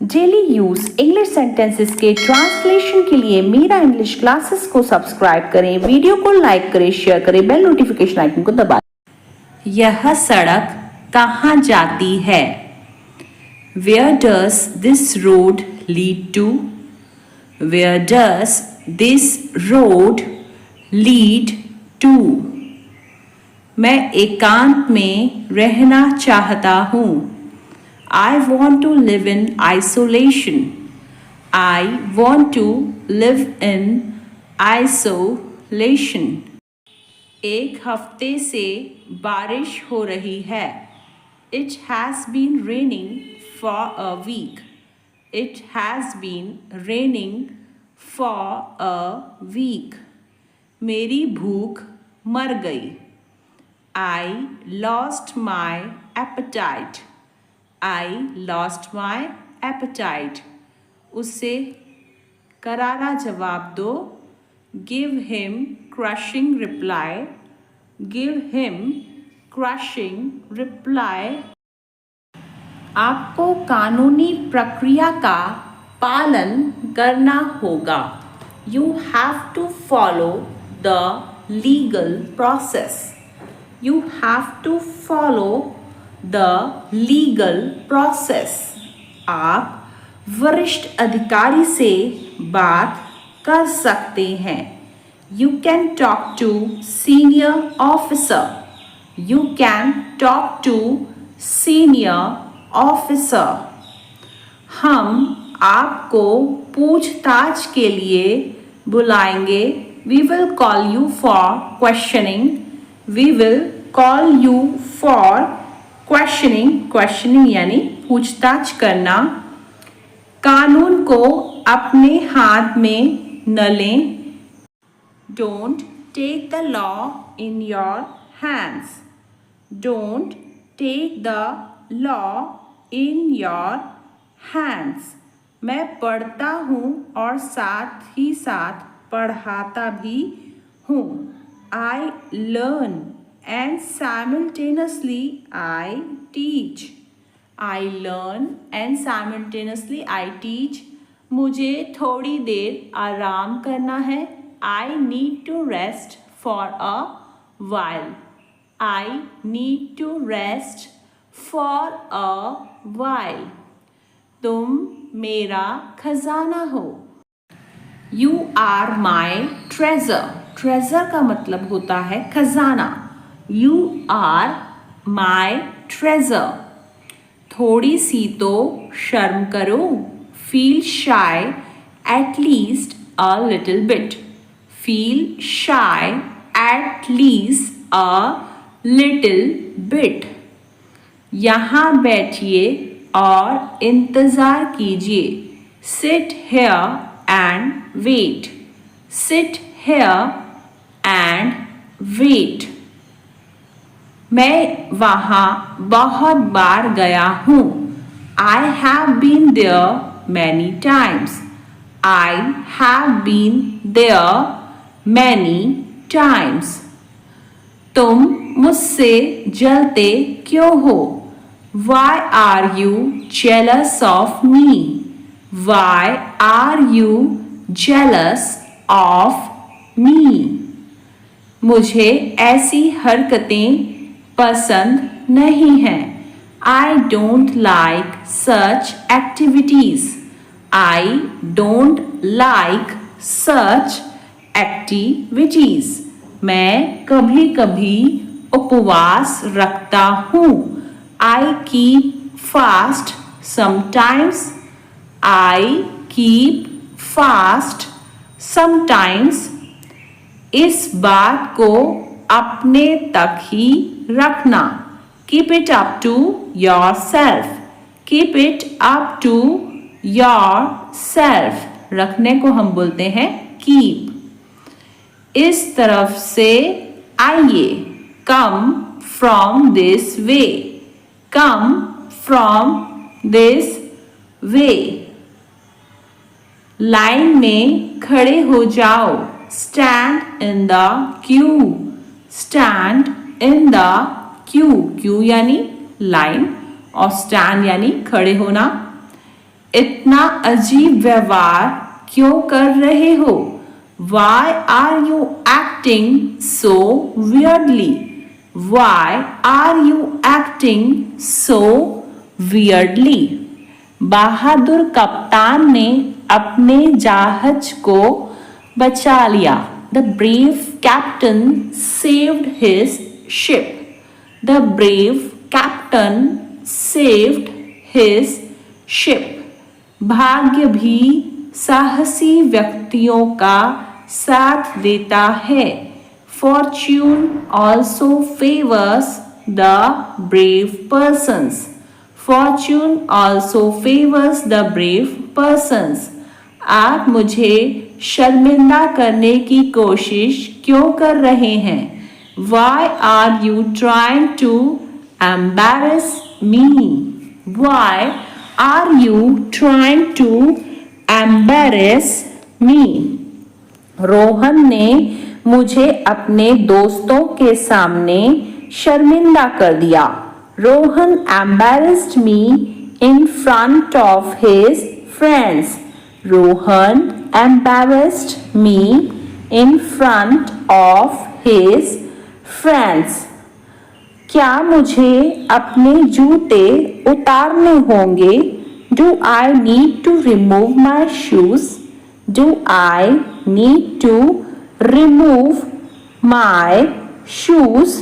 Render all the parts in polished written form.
Daily use English sentences के translation के लिए मेरा इंग्लिश क्लासेस को सब्सक्राइब करें, वीडियो को लाइक करें, शेयर करें, बेल नोटिफिकेशन आइकन को दबाएं। यह सड़क कहाँ जाती है? Where does this road lead to? Where does this road lead to? मैं एकांत में रहना चाहता हूँ। I want to live in isolation. I want to live in isolation. एक हफ्ते से बारिश हो रही है. It has been raining for a week. It has been raining for a week. मेरी भूख मर गई. I lost my appetite. I lost my appetite. उससे करारा जवाब दो. Give him crushing reply. Give him crushing reply. आपको कानूनी प्रक्रिया का पालन करना होगा. You have to follow the legal process. You have to follow the legal process. आप वरिष्ठ अधिकारी से बात कर सकते हैं. You can talk to senior officer. You can talk to senior officer. हम आपको पूछताछ के लिए बुलाएंगे. We will call you for questioning. We will call you for questioning. Questioning यानी पूछताछ करना. कानून को अपने हाथ में न लें. Don't take the law in your hands. Don't take the law in your hands. मैं पढ़ता हूँ और साथ ही साथ पढ़ाता भी हूँ. I learn and simultaneously I teach. I learn and simultaneously I teach. मुझे थोड़ी देर आराम करना है. I need to rest for a while. I need to rest for a while. तुम मेरा खजाना हो. You are my treasure. Treasure का मतलब होता है खजाना. You are my treasure. थोड़ी सी तो शर्म करो. Feel shy at least a little bit. Feel shy at least a little bit. यहाँ बैठिए और इंतज़ार कीजिए. Sit here and wait. Sit here and wait. मैं वहाँ बहुत बार गया हूँ. I have been there many times. I have been there many times. तुम मुझसे जलते क्यों हो? Why are you jealous of me? Why are you jealous of me? मुझे ऐसी हरकतें पसंद नहीं हैं. I don't like such activities. I don't like such activities. मैं कभी कभी उपवास रखता हूँ. I keep fast sometimes. I keep fast sometimes. इस बात को अपने तक ही रखना. Keep it up to yourself. Keep it up to yourself. रखने को हम बोलते हैं keep. इस तरफ से आइए. Come from this way. Come from this way. Line में खड़े हो जाओ. Stand in the queue. Stand in the queue. queue यानी लाइन और stand यानी खड़े होना. इतना अजीब व्यवहार क्यों कर रहे हो? Why are you acting so weirdly? Why are you acting so weirdly? बहादुर कप्तान ने अपने जहाज को बचा लिया. The brave captain saved his ship. The brave captain saved his ship. भाग्य भी साहसी व्यक्तियों का साथ देता है. Fortune also favors the brave persons. Fortune also favors the brave persons. आप मुझे शर्मिंदा करने की कोशिश क्यों कर रहे हैं? Why are you trying to embarrass me? Why are you trying to embarrass me? Rohan ने मुझे अपने दोस्तों के सामने शर्मिंदा कर दिया. Rohan embarrassed me in front of his friends. Rohan embarrassed me in front of his friends. क्या मुझे अपने जूते उतारने होंगे? Do I need to remove my shoes? Do I need to remove my shoes?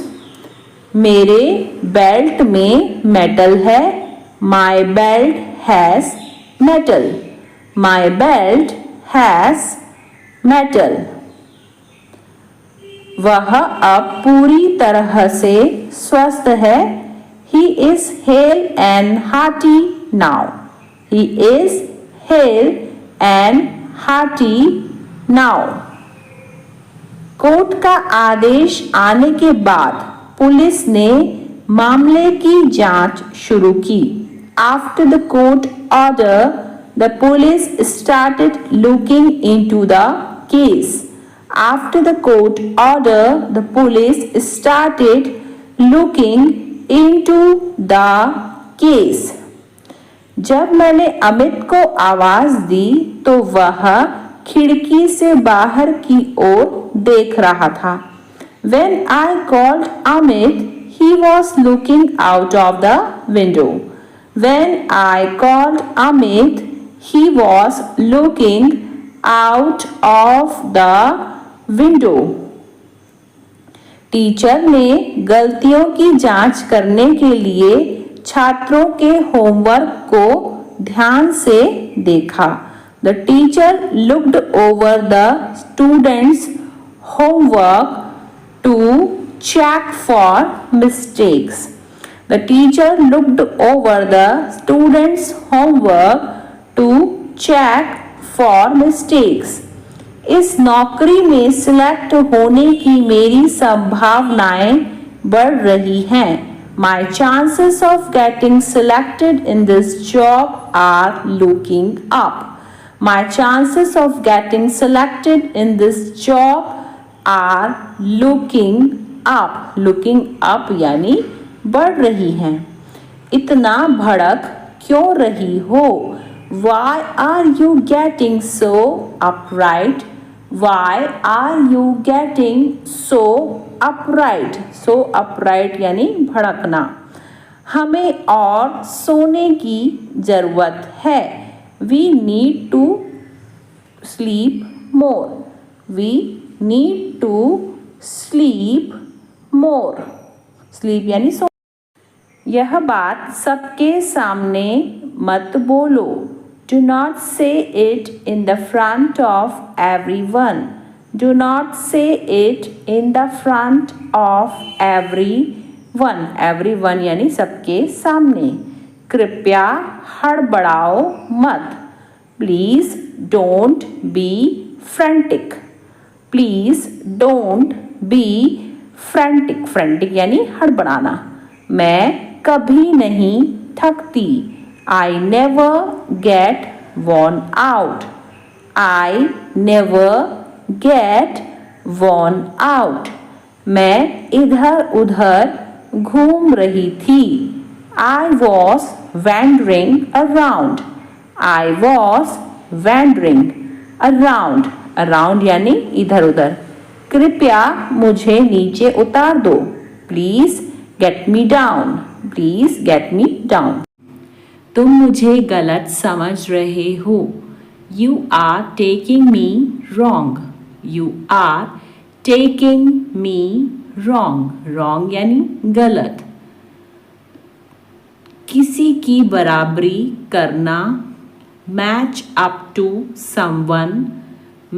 मेरे बेल्ट में मेटल है. My belt has metal. My belt has metal. वह अब पूरी तरह से स्वस्थ है. He is hale and hearty now. He is hale and hearty now. Court का आदेश आने के बाद पुलिस ने मामले की जांच शुरू की. After the court order, the police started looking into the case. After the court order, the police started looking into the case. जब मैंने अमित को आवाज दी तो वह खिड़की से बाहर की ओर देख रहा था. When I called Amit, he was looking out of the window. When I called Amit, he was looking out of the window. Teacher ने गलतियों की जांच करने के लिए छात्रों के होमवर्क को ध्यान से देखा. The teacher looked over the students' homework to check for mistakes. The teacher looked over the students' homework to check for mistakes. इस नौकरी में सिलेक्ट होने की मेरी संभावनाएं बढ़ रही हैं. My chances of getting selected in this job are looking up. My chances of getting selected in this job are looking up. Looking up यानी बढ़ रही हैं. इतना भड़क क्यों रही हो? Why are you getting so upright? Why are you getting so upright? So upright यानी भड़कना. हमें और सोने की जरूरत है. We need to sleep more. We need to sleep more. Sleep यानी सो. यह बात सबके सामने मत बोलो. Do not say it in the front of everyone. Do not say it in the front of everyone. Everyone यानी सबके सामने. कृपया हड़बड़ाओ मत. Please don't be frantic. Please don't be frantic. Frantic यानी हड़बड़ाना. मैं कभी नहीं थकती. I never get worn out. I never get worn out. मैं इधर उधर घूम रही थी. I was wandering around. I was wandering around. Around यानी इधर उधर. कृपया मुझे नीचे उतार दो. Please get me down. Please get me down. तुम मुझे गलत समझ रहे हो. You are taking me wrong. You are taking me wrong. Wrong यानी गलत. किसी की बराबरी करना. Match up to someone.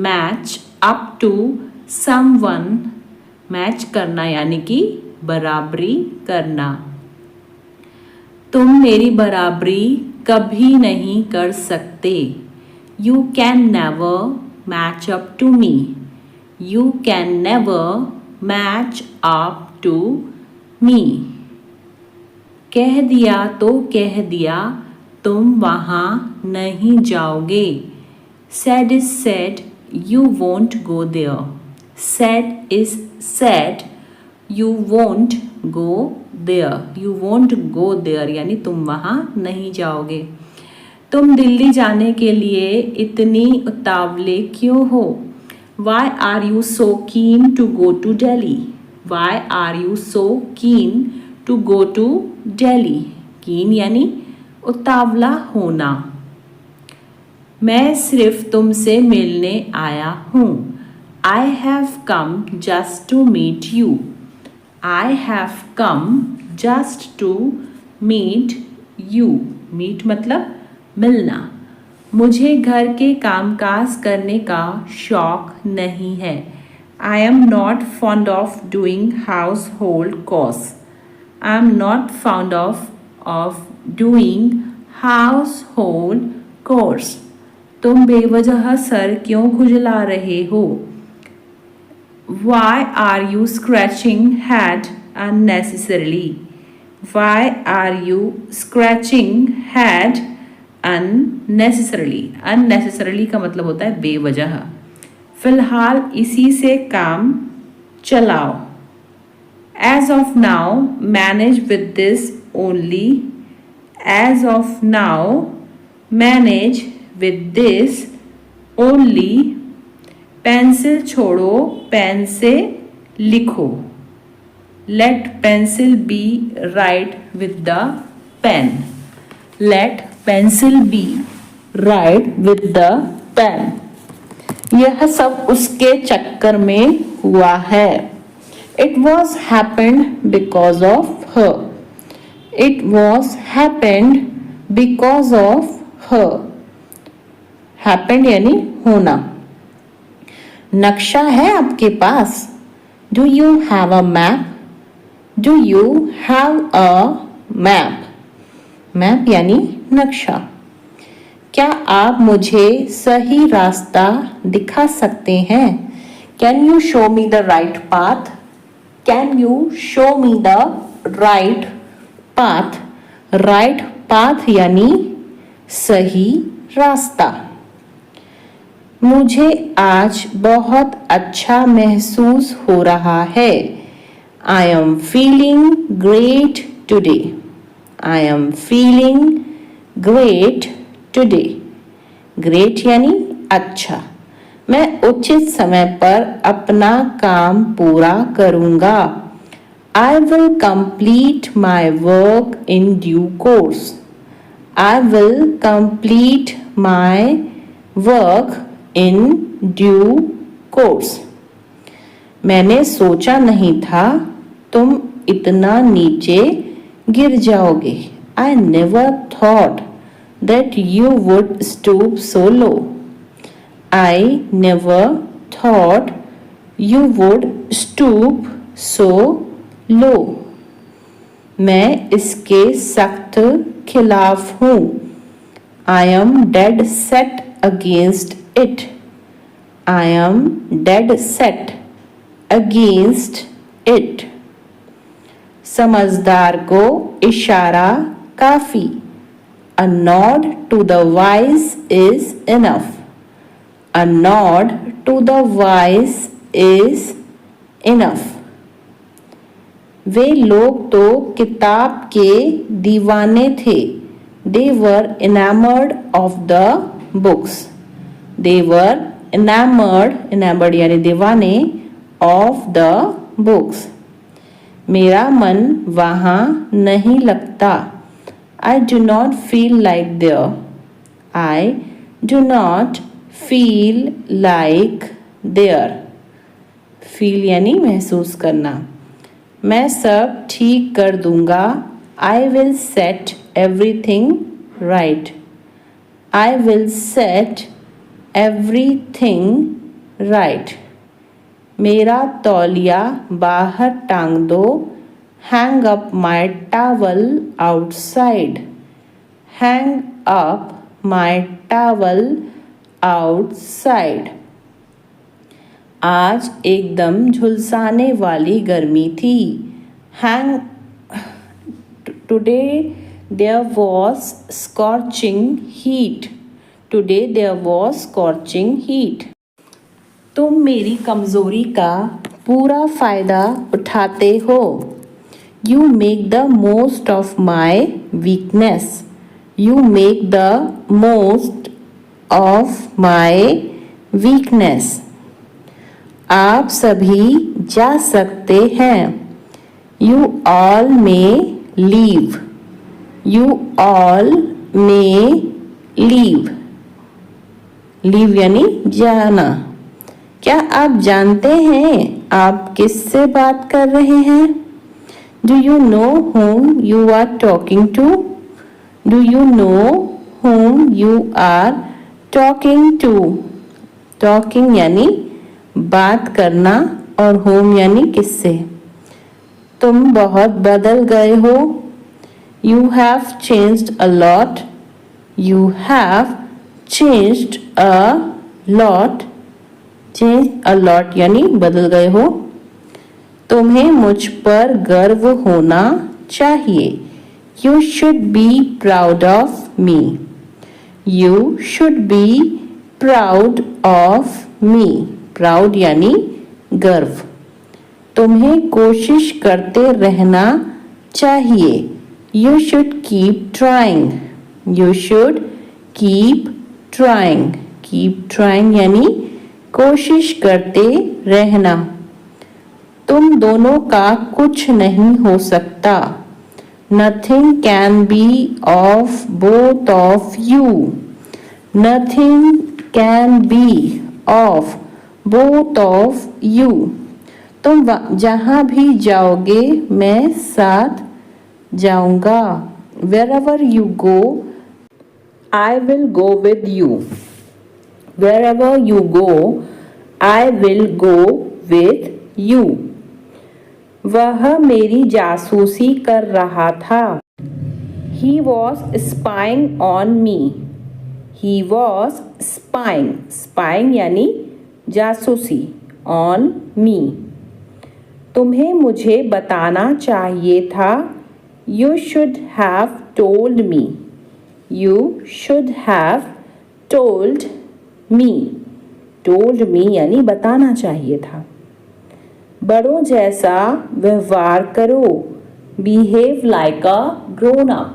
Match up to someone. Match करना यानी कि बराबरी करना. तुम मेरी बराबरी कभी नहीं कर सकते. You can never match up to me. You can never match up to me. कह दिया तो कह दिया, तुम वहाँ नहीं जाओगे. Said is said, you won't go there. Said is said, you won't go there. You won't go there यानी तुम वहाँ नहीं जाओगे. तुम दिल्ली जाने के लिए इतनी उतावले क्यों हो? Why are you so keen to go to Delhi? Why are you so keen to go to Delhi? Keen यानी उतावला होना. मैं सिर्फ तुमसे मिलने आया हूँ. I have come just to meet you. I have come just to meet you. Meet मतलब मिलना. मुझे घर के कामकाज करने का शौक नहीं है. I am not fond of doing household chores. I am not fond of doing household chores. तुम बेवजह सर क्यों खुजला रहे हो? Why are you scratching head unnecessarily? Why are you scratching head unnecessarily? Unnecessarily का मतलब होता है बेवजह. फिलहाल इसी से काम चलाओ. As of now, manage with this only. As of now, manage with this only. Pencil छोड़ो, पेन से लिखो. Let pencil be write with the pen. Let pencil be write with the pen. यह सब उसके चक्कर में हुआ है. It was happened because of her. It was happened because of her. Happened यानी होना. नक्शा है आपके पास? Do you have a map? Do you have a map? Map यानी नक्शा. क्या आप मुझे सही रास्ता दिखा सकते हैं? Can you show me the right path? Can you show me the right path? Right path यानी सही रास्ता. मुझे आज बहुत अच्छा महसूस हो रहा है. I am feeling great today. I am feeling great today. Great यानी अच्छा. मैं उचित समय पर अपना काम पूरा करूँगा. I will complete my work in due course. I will complete my work in due course. मैंने सोचा नहीं था तुम इतना नीचे गिर जाओगे. I never thought that you would stoop so low. I never thought you would stoop so low. मैं इसके सख्त खिलाफ हूँ. I am dead set against it. I am dead set against it. समझदार को इशारा काफी. A nod to the wise is enough. A nod to the wise is enough. वे लोग तो किताब के दीवाने थे. They were enamored of the books. They were enamored यानी दीवाने of the books. मेरा मन वहाँ नहीं लगता. I do not feel like there. I do not feel like there. Feel यानी महसूस करना. मैं सब ठीक कर दूंगा. I will set everything right. I will set everything right. मेरा तौलिया बाहर टांग दो. Hang up my towel outside. Hang up my towel outside. आज एकदम झुलसाने वाली गर्मी थी. Today there was scorching heat. Today there was scorching heat. तुम मेरी कमज़ोरी का पूरा फ़ायदा उठाते हो. You make the most of my weakness. You make the most of my weakness. आप सभी जा सकते हैं. You all may leave. You all may leave. Leave यानी जाना. क्या आप जानते हैं आप किससे बात कर रहे हैं? Do you know whom you are talking to? Do you know whom you are talking to? Talking यानी बात करना और whom यानी किससे. तुम बहुत बदल गए हो. You have changed a lot. You have changed a lot. Changed a lot यानी बदल गए हो. तुम्हें मुझ पर गर्व होना चाहिए. You should be proud of me. You should be proud of me. Proud यानी गर्व. तुम्हें कोशिश करते रहना चाहिए. You should keep trying. You should keep trying. Keep trying यानी कोशिश करते रहना. तुम दोनों का कुछ नहीं हो सकता. Nothing can be of both of you. Nothing can be of both of you. तुम जहाँ भी जाओगे मैं साथ जाऊंगा. Wherever you go, I will go with you. Wherever you go, I will go with you. वह मेरी जासूसी कर रहा था. He was spying on me. He was spying. Spying यानी जासूसी. On me. तुम्हें मुझे बताना चाहिए था. You should have told me. You should have told me. Told me यानी बताना चाहिए था. बड़ों जैसा व्यवहार करो. Behave like a grown up.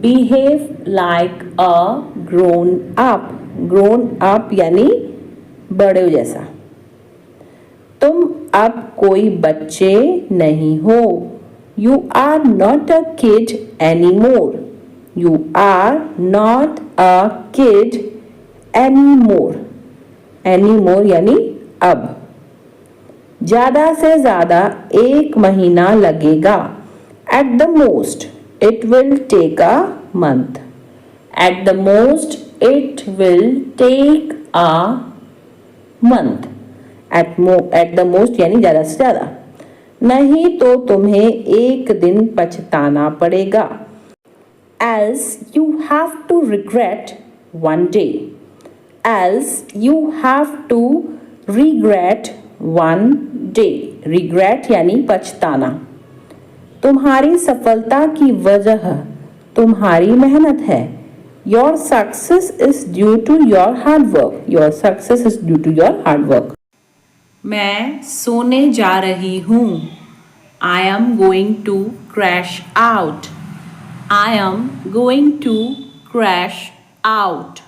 Behave like a grown up. Grown up यानी बड़े जैसा. तुम अब कोई बच्चे नहीं हो. You are not a kid anymore. You are not a kid anymore. Anymore यानी अब. ज़्यादा से ज़्यादा 1 महीना लगेगा. At the most, it will take a month. At the most, it will take a month. At the most यानी ज़्यादा से ज़्यादा. नहीं तो तुम्हें एक दिन पछताना पड़ेगा. Else you have to regret one day. Else you have to regret one day. Regret यानी पछताना. तुम्हारी सफलता की वजह तुम्हारी मेहनत है. Your success is due to your hard work. Your success is due to your hard work. मैं सोने जा रही हूँ. I am going to crash out. I am going to crash out.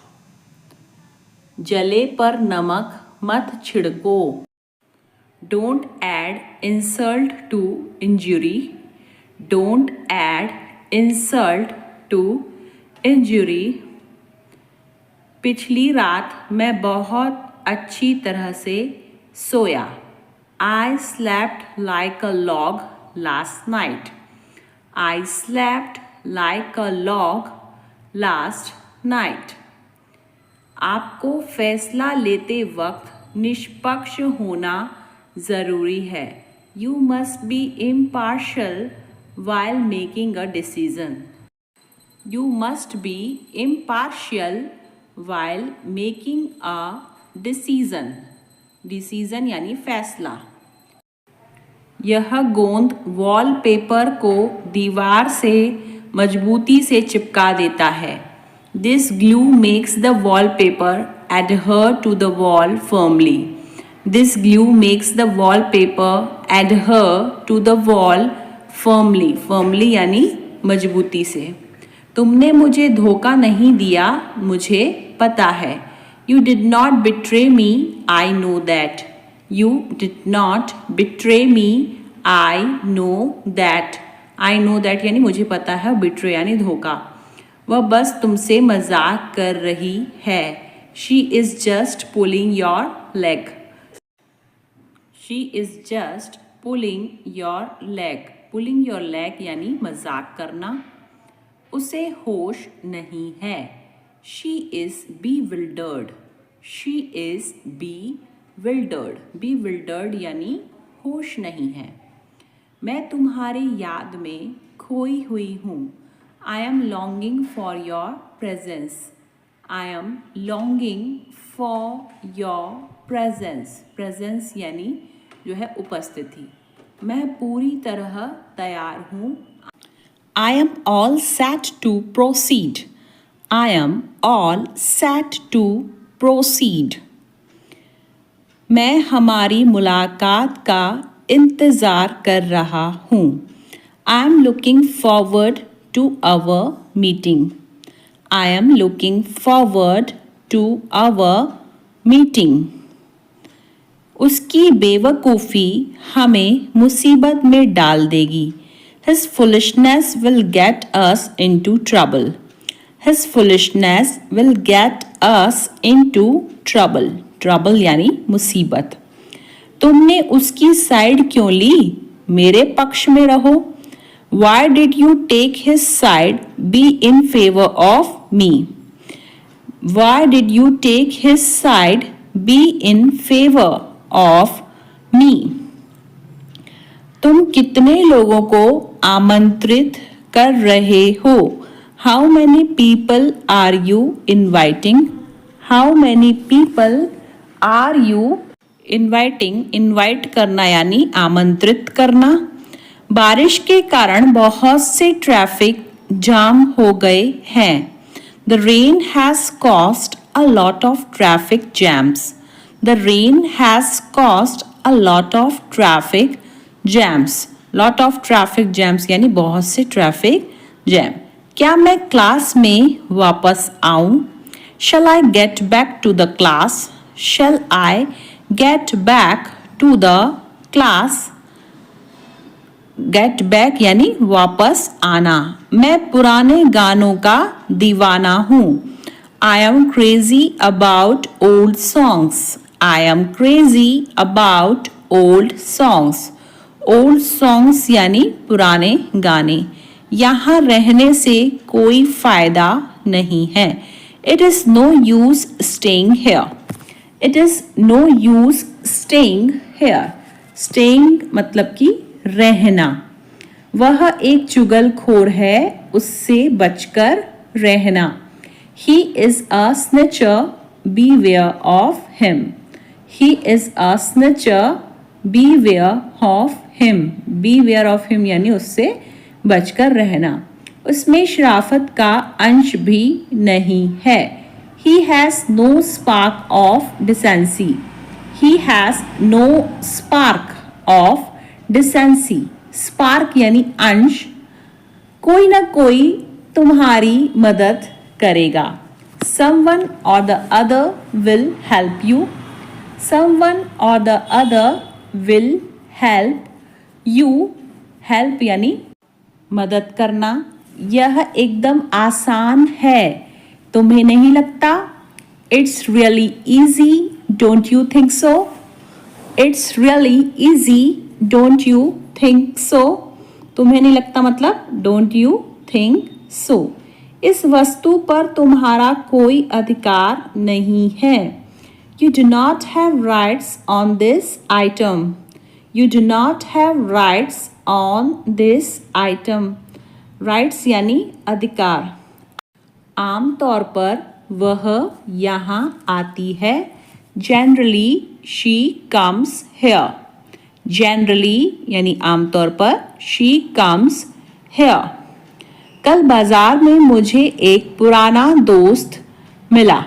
जले पर नमक मत छिड़को. Don't add insult to injury. Don't add insult to injury. पिछली रात मैं बहुत अच्छी तरह से सोया. I slept like a log last night. I slept like a log last night. आपको फैसला लेते वक्त निष्पक्ष होना ज़रूरी है. You must be impartial while making a decision. You must be impartial while making a decision. Decision यानी फैसला. यह गोंद वॉलपेपर को दीवार से मजबूती से चिपका देता है. This glue makes the wallpaper adhere to the wall firmly. This glue makes the wallpaper adhere to the wall firmly. Firmly यानी मजबूती से. तुमने मुझे धोखा नहीं दिया, मुझे पता है. You did not betray me, I know that. You did not betray me, I know that. I know that यानी मुझे पता है, betray यानी धोखा. वह बस तुमसे मजाक कर रही है. She is just pulling your leg. She is just pulling your leg. Pulling your leg यानी मजाक करना. उसे होश नहीं है. She is bewildered. She is bewildered. Bewildered यानी होश नहीं है. मैं तुम्हारी याद में खोई हुई हूँ. I am longing for your presence. I am longing for your presence. Presence यानी जो है उपस्थिति. मैं पूरी तरह तैयार हूँ. I am all set to proceed. I am all set to proceed. मैं हमारी मुलाकात का इंतज़ार कर रहा हूँ. I am looking forward to our meeting. I am looking forward to our meeting. उसकी बेवकूफ़ी हमें मुसीबत में डाल देगी. His foolishness will get us into trouble. His foolishness will get us into trouble. Trouble यानी मुसीबत. तुमने उसकी साइड क्यों ली? मेरे पक्ष में रहो. Why did you take his side? Be in favor of me. Why did you take his side? Be in favor of me. तुम कितने लोगों को आमंत्रित कर रहे हो? How many people are you inviting? How many people are you inviting? Invite करना यानी आमंत्रित करना. बारिश के कारण बहुत से ट्रैफिक जाम हो गए हैं. The rain has caused a lot of traffic jams. The rain has caused a lot of traffic jams. Lot of traffic jams यानी बहुत से ट्रैफिक जैम. क्या मैं क्लास में वापस आऊं? Shall I get back to the class? Shall I get back to the class? Get back यानी वापस आना. मैं पुराने गानों का दीवाना हूँ. I am crazy about old songs. I am crazy about old songs. Old songs यानी पुराने गाने. यहाँ रहने से कोई फ़ायदा नहीं है. It is no use staying here. It is no use staying here. Staying मतलब कि रहना. वह एक चुगलखोर है, उससे बचकर रहना. He is a snitcher, beware of him. He is a snitcher, beware of him. Beware of him यानी उससे बचकर रहना. उसमें शराफत का अंश भी नहीं है. He has no spark of decency. He has no spark of decency. Spark यानी अंश. कोई ना कोई तुम्हारी मदद करेगा। Someone or the other will help you. Someone or the other will help you. Help यानी मदद करना। यह एकदम आसान है, तुम्हें नहीं लगता? It's really easy, don't you think so? It's really easy, don't you think so? तुम्हें नहीं लगता मतलब don't you think so? इस वस्तु पर तुम्हारा कोई अधिकार नहीं है। You do not have rights on this item. You do not have rights on this item. Rights यानी अधिकार। आमतौर पर वह यहाँ आती है। Generally she comes here. Generally यानी आमतौर पर she comes here. कल बाजार में मुझे एक पुराना दोस्त मिला।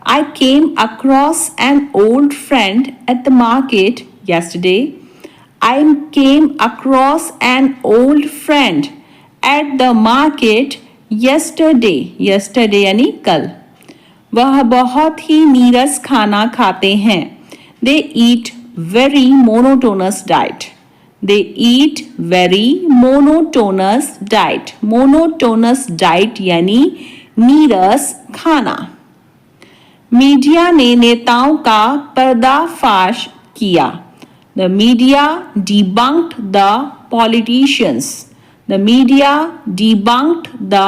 I came across an old friend at the market yesterday. I came across an old friend at the market yesterday. Yesterday यानी कल। वह बहुत ही नीरस खाना खाते हैं। They eat very monotonous diet. They eat very monotonous diet. Monotonous diet यानी नीरस खाना। मीडिया ने नेताओं का पर्दाफाश किया। The media debunked the politicians. The media debunked the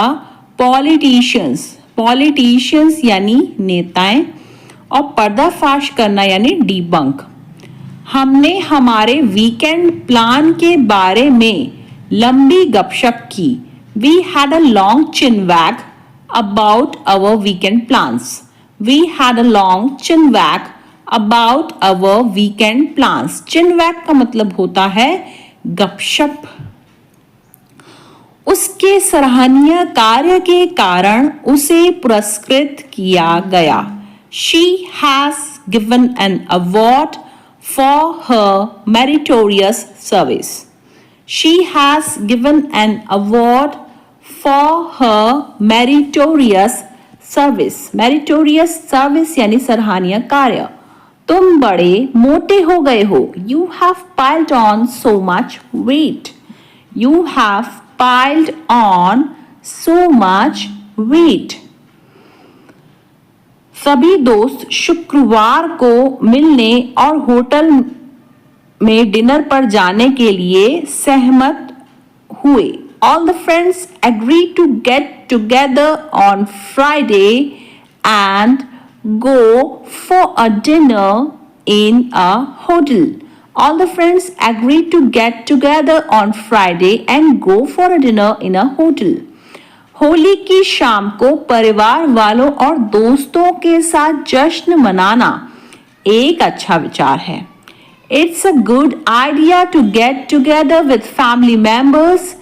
politicians. Politicians यानी नेताएं और पर्दाफाश करना यानी डिबंक। हमने हमारे वीकेंड प्लान के बारे में लंबी गपशप की। We had a long chinwag about our weekend plans. We had a long chinwag about our weekend plans. Chinwag का मतलब होता है गपशप। उसके सराहनीय कार्य के कारण उसे पुरस्कृत किया गया। She has given an award for her meritorious service. She has given an award for her meritorious service. Meritorious service यानी सराहनीय कार्य। तुम बड़े मोटे हो गए हो। You have piled on so much weight. You have piled on so much weight. सभी दोस्त शुक्रवार को मिलने और होटल में डिनर पर जाने के लिए सहमत हुए। All the friends agreed to get together on Friday and go for a dinner in a hotel. All the friends agreed to get together on Friday and go for a dinner in a hotel. Holi की शाम को परिवार वालों और दोस्तों के साथ जश्न मनाना एक अच्छा विचार है। It's a good idea to get together with family members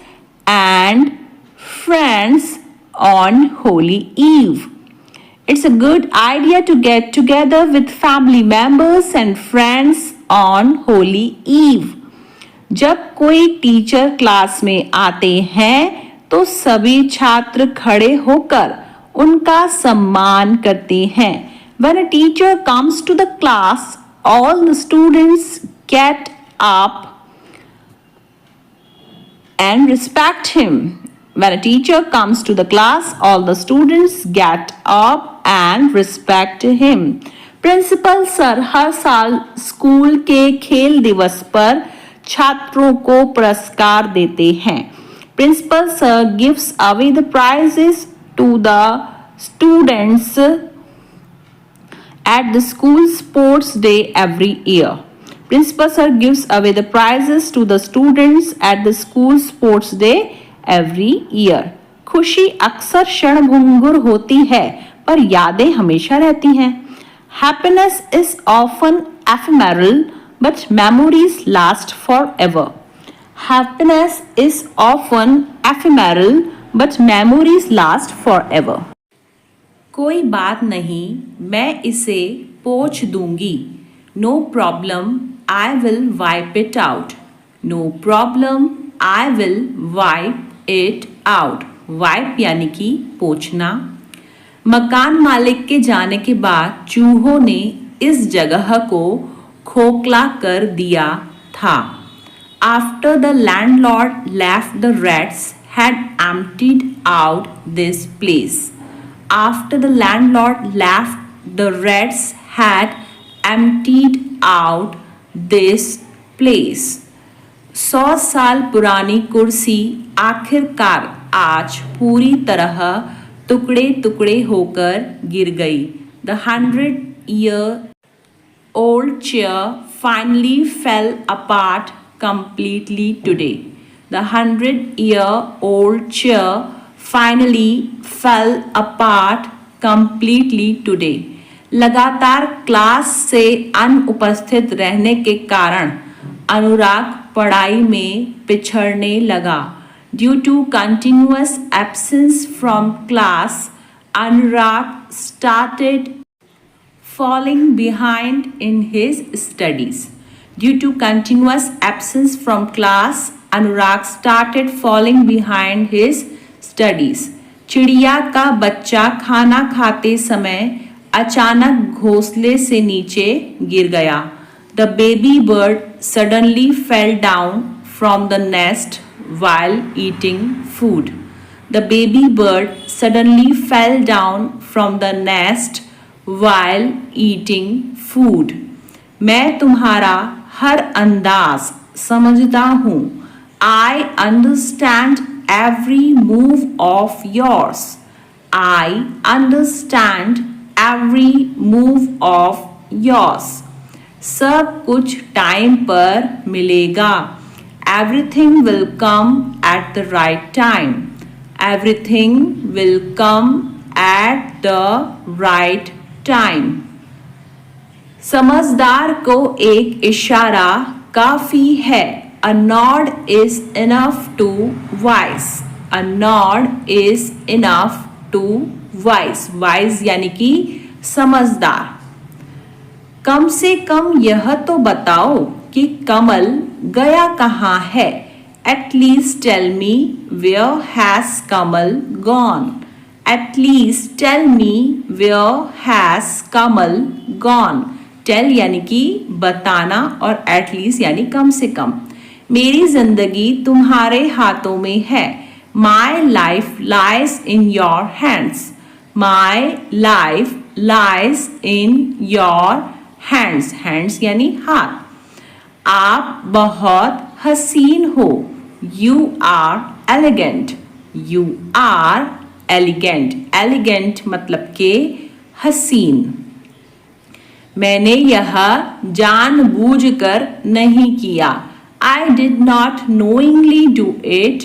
and friends on Holy Eve. It's a good idea to get together with family members and friends on Holy Eve. जब कोई टीचर क्लास में आते हैं तो सभी छात्र खड़े होकर उनका सम्मान करते हैं। When a teacher comes to the class, all the students get up and respect him. When a teacher comes to the class, all the students get up and respect him. Principal sir हर साल school के खेल दिवस पर छात्रों को पुरस्कार देते हैं। Principal sir gives away the prizes to the students at the school sports day every year. Principal sir gives away the prizes to the students at the school sports day every year. खुशी अक्सर क्षणभंगुर होती है पर यादें हमेशा रहती हैं। Happiness is often ephemeral but memories last forever. Happiness is often ephemeral but memories last forever. कोई बात नहीं, मैं इसे पोंछ दूंगी। No problem, I will wipe it out. No problem, I will wipe it out. Wipe यानी कि पोंछना। मकान मालिक के जाने के बाद चूहों ने इस जगह को खोखला कर दिया था। After the landlord left, the rats had emptied out this place. After the landlord left, the rats had emptied out this place. 100 साल पुरानी कुर्सी आखिरकार आज पूरी तरह टुकड़े टुकड़े होकर गिर गई। The 100-year-old chair finally fell apart completely today. The 100-year-old chair finally fell apart completely today. लगातार क्लास से अनुपस्थित रहने के कारण अनुराग पढ़ाई में पिछड़ने लगा। Due to continuous absence from class, Anurag started falling behind in his studies. Due to continuous absence from class, Anurag started falling behind his studies. चिड़िया का बच्चा खाना खाते समय अचानक घोंसले से नीचे गिर गया। The baby bird suddenly fell down from the nest while eating food. The baby bird suddenly fell down from the nest while eating food. मैं तुम्हारा हर अंदाज समझता हूँ। I understand every move of yours. I understand every move of yours. सब कुछ time पर मिलेगा। Everything will come at the right time. Everything will come at the right time. समझदार को एक इशारा काफी है। A nod is enough to wise. A nod is enough to wise. Wise यानी कि समझदार। कम से कम यह तो बताओ कि कमल गया कहाँ है। At least tell me where has Kamal gone. At least tell me where has Kamal gone. Tell यानी कि बताना और एटलीस्ट यानी कम से कम। मेरी जिंदगी तुम्हारे हाथों में है। My life lies in your hands. My life lies in your hands. Hands यानी हाथ। आप बहुत हसीन हो। You are elegant. You are elegant. Elegant मतलब के हसीन। मैंने यह जानबूझकर नहीं किया। I did not knowingly do it.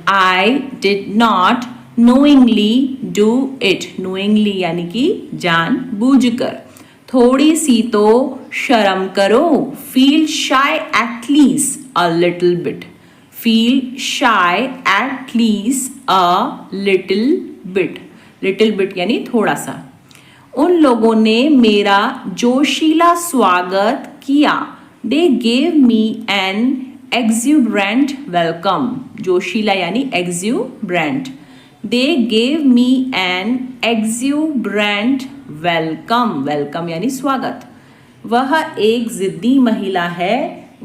I did not knowingly do it. Knowingly यानी कि जानबूझकर। थोड़ी सी तो शर्म करो। Feel shy at least a little bit. Feel shy at least a little bit. Little bit यानी थोड़ा सा। उन लोगों ने मेरा जोशीला स्वागत किया। They gave me an exuberant welcome. जोशीला यानी exuberant. They gave me an exuberant welcome. Welcome यानी स्वागत। वह एक जिद्दी महिला है।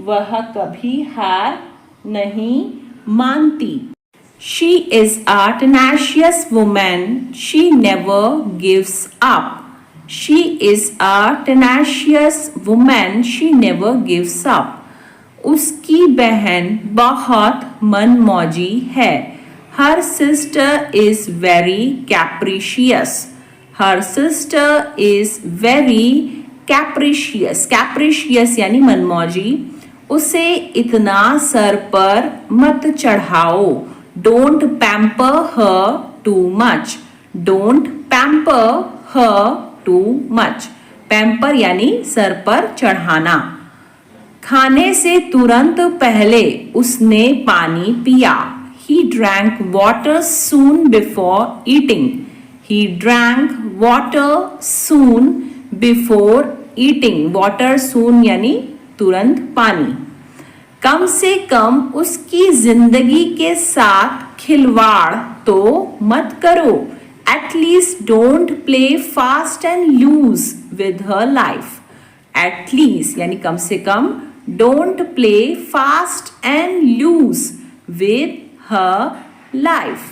वह कभी हार नहीं मानती। She is a tenacious woman. She never gives up. She is a tenacious woman. She never gives up. उसकी बहन बहुत मनमौजी है। Her sister is very capricious. Her sister is very capricious. Capricious यानी मनमौजी। उसे इतना सर पर मत चढ़ाओ। Don't pamper her too much. Don't pamper her too much. Pamper यानी सर पर चढ़ाना। खाने से तुरंत पहले उसने पानी पिया। He drank water soon before eating. He drank water soon before eating. Water soon यानी तुरंत पानी। कम से कम उसकी जिंदगी के साथ खिलवाड़ तो मत करो. At least don't play fast and loose with her life. At least यानी कम से कम don't play fast and loose with her life.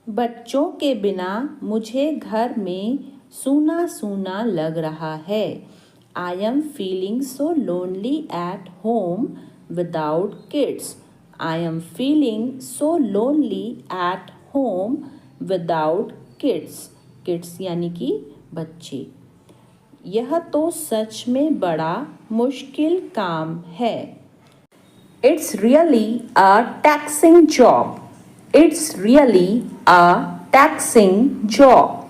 बच्चों के बिना मुझे घर में सूना सूना लग रहा है. I am feeling so lonely at home without kids. I am feeling so lonely at home without kids. Kids यानी कि बच्चे. यह तो सच में बड़ा मुश्किल काम है. It's really a taxing job. It's really a taxing job.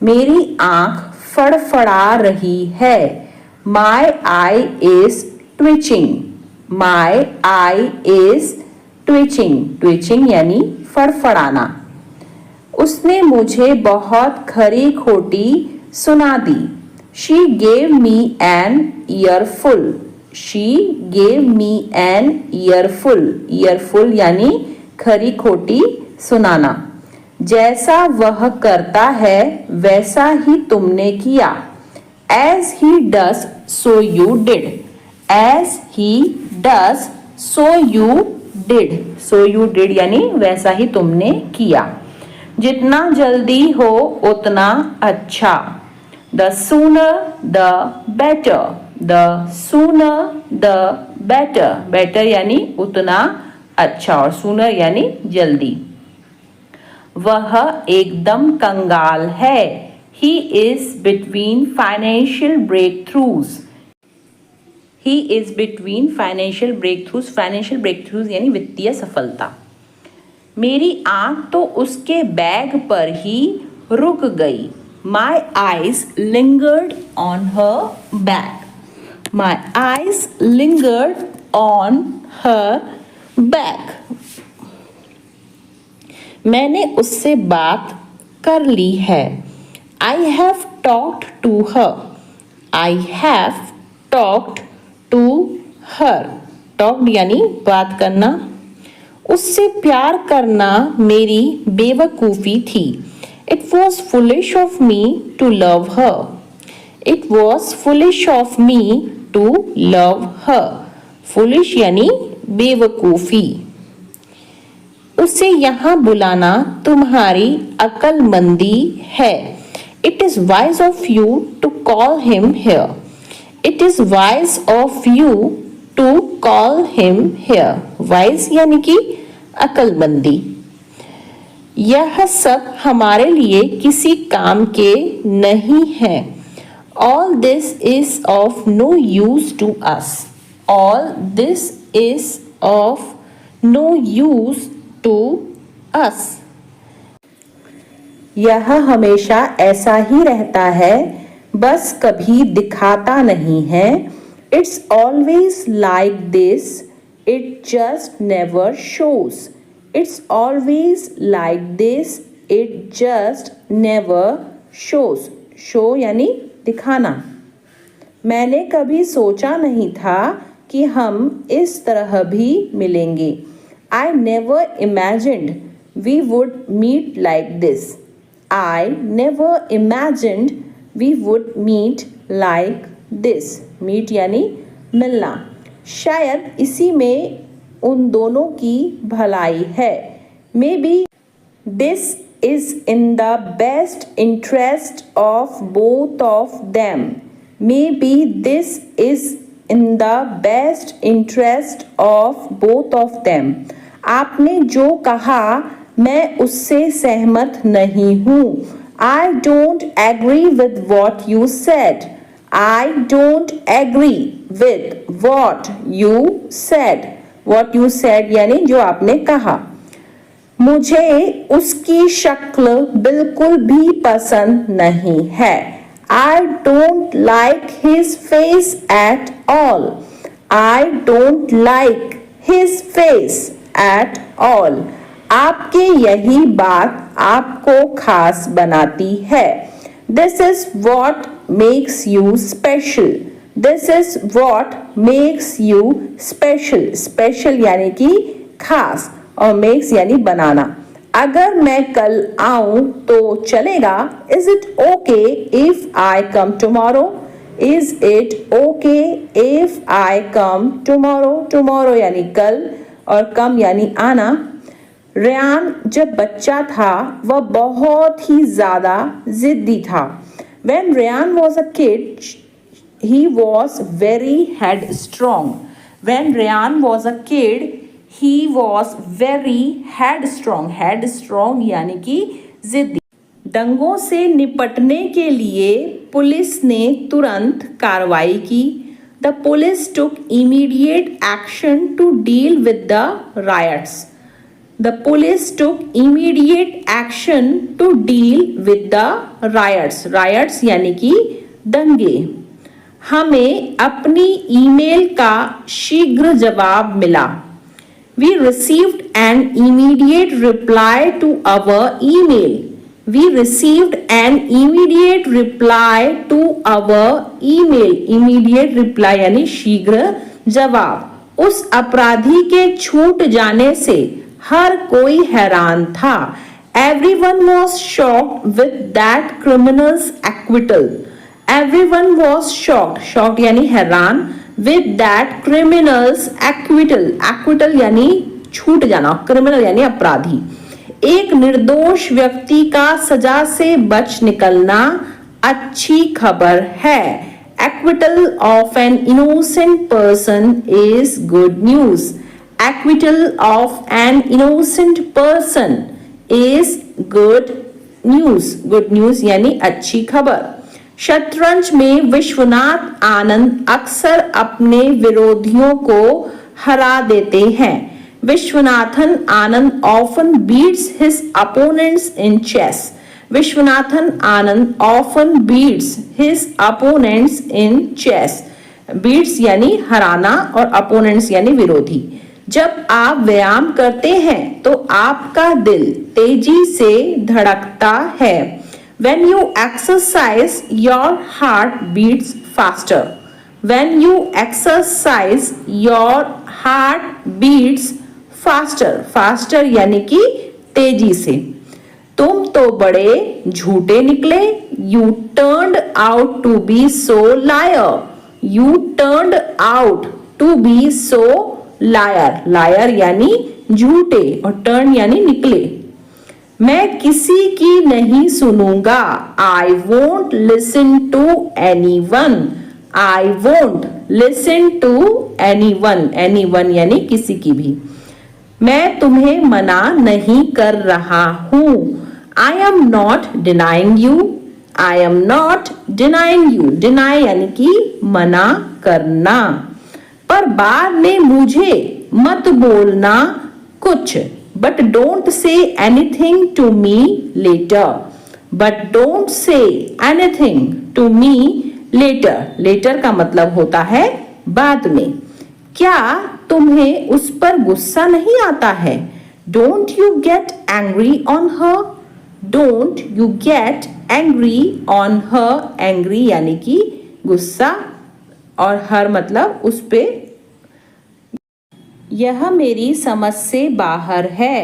मेरी आँख फड़फड़ा रही है. My eye is twitching. My eye is twitching. Twitching यानी फड़फड़ाना. उसने मुझे बहुत खरी खोटी सुना दी. She gave me an earful. She gave me an earful. Earful यानी खरी खोटी सुनाना. जैसा वह करता है वैसा ही तुमने किया. As he does, so you did. As he does, so you did. So you did यानी वैसा ही तुमने किया. जितना जल्दी हो उतना अच्छा. The sooner the better. The sooner the better. Better यानी उतना अच्छा और sooner यानी जल्दी. वह एकदम कंगाल है. He is between financial breakthroughs. He is between financial breakthroughs. Financial breakthroughs यानी वित्तीय सफलता. मेरी आँख तो उसके बैग पर ही रुक गई. My eyes lingered on her bag. My eyes lingered on her bag. मैंने उससे बात कर ली है. I have talked to her. I have talked to her. Talked यानी बात करना. उससे प्यार करना मेरी बेवकूफ़ी थी. It was foolish of me to love her. It was foolish of me to love her. Foolish यानी बेवकूफ़ी. उसे यहाँ बुलाना तुम्हारी अक्लमंदी है. It is wise of you to call him here. It is wise of you to call him here. Wise यानी कि अक्लमंदी. यह सब हमारे लिए किसी काम के नहीं है. All this is of no use to us. All this is of no use to us. यह हमेशा ऐसा ही रहता है, बस कभी दिखाता नहीं है. It's always like this, it just never shows. It's always like this, it just never shows. Show यानी दिखाना. मैंने कभी सोचा नहीं था कि हम इस तरह भी मिलेंगे. I never imagined we would meet like this. I never imagined we would meet like this. Meet यानी मिलना. शायद इसी में उन दोनों की भलाई है. Maybe this is in the best interest of both of them. Maybe this is in the best interest of both of them. आपने जो कहा मैं उससे सहमत नहीं हूँ. I don't agree with what you said. I don't agree with what you said. What you said यानी जो आपने कहा. मुझे उसकी शक्ल बिल्कुल भी पसंद नहीं है. I don't like his face at all. I don't like his face at all. आपके यही बात आपको खास बनाती है. This is what makes you special. This is what makes you special. Special यानी कि खास और makes यानी बनाना. अगर मैं कल आऊं तो चलेगा? Is it okay if I come tomorrow? Is it okay if I come tomorrow? Tomorrow यानी कल और कम यानी आना। रेयान जब बच्चा था वह बहुत ही ज्यादा जिद्दी था। When Ryan was a kid, he was very headstrong. When Ryan was a kid, he was very headstrong. Headstrong यानी कि जिद्दी। दंगों से निपटने के लिए पुलिस ने तुरंत कार्रवाई की। The police took immediate action to deal with the riots. The police took immediate action to deal with the riots. Riots यानी कि दंगे। हमें अपनी ईमेल का शीघ्र जवाब मिला। We received an immediate reply to our email. We received an immediate reply to our email. Immediate reply यानी शीघ्र जवाब। उस अपराधी के छूट जाने से हर कोई हैरान था। Everyone was shocked with that criminal's acquittal. Everyone was shocked. Shocked यानी हैरान। With that criminal's acquittal. Acquittal यानी छूट जाना। Criminal यानी अपराधी। एक निर्दोष व्यक्ति का सजा से बच निकलना अच्छी खबर है। Acquittal of an innocent person is good news. Acquittal of an innocent person is good news. Good news यानी अच्छी खबर। शतरंज में विश्वनाथ आनंद अक्सर अपने विरोधियों को हरा देते हैं। Viswanathan Anand often beats his opponents in chess. Viswanathan Anand often beats his opponents in chess. Beats यानी हराना और opponents यानी विरोधी। जब आप व्यायाम करते हैं तो आपका दिल तेजी से धड़कता है। When you exercise, your heart beats faster. When you exercise, your heart beats faster. Faster यानी कि तेजी से। तुम तो बड़े झूठे निकले। You turned out to be so liar. You turned out to be so liar. Liar यानी झूठे और turn यानी निकले। मैं किसी की नहीं सुनूंगा। I won't listen to anyone. I won't listen to anyone. Anyone यानी किसी की भी। मैं तुम्हें मना नहीं कर रहा हूं। I am not denying you. I am not denying you. Deny यानी कि मना करना। पर बाद में मुझे मत बोलना कुछ। But don't say anything to me later. But don't say anything to me later. Later का मतलब होता है बाद में। क्या तुम्हें उस पर गुस्सा नहीं आता है? Don't you get angry on her? Don't you get angry on her? Angry यानी कि गुस्सा और her मतलब उस पे। यह मेरी समझ से बाहर है।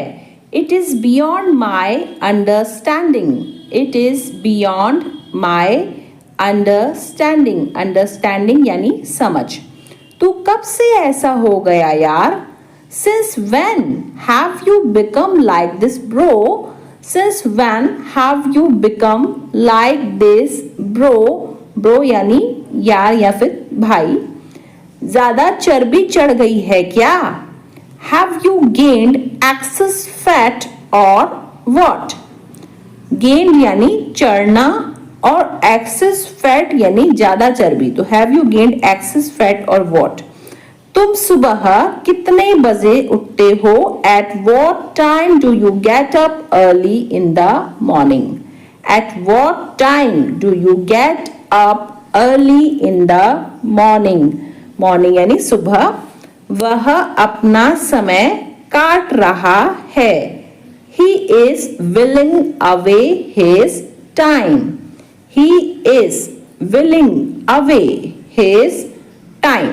It is beyond my understanding. It is beyond my understanding. Understanding यानी समझ। तू कब से ऐसा हो गया यार? Since when have you become like this bro? Since when have you become like this bro? Bro यानी यार या फिर भाई। ज्यादा चर्बी चढ़ गई है क्या? Have you gained excess fat or what? Gained यानी चढ़ना और excess fat यानी ज्यादा चर्बी। तो have you gained excess fat or what? तुम सुबह कितने बजे उठते हो? At what time do you get up early in the morning? At what time do you get up early in the morning? Morning यानी सुबह। वह अपना समय काट रहा है। He is willing away his time. He is willing away his time.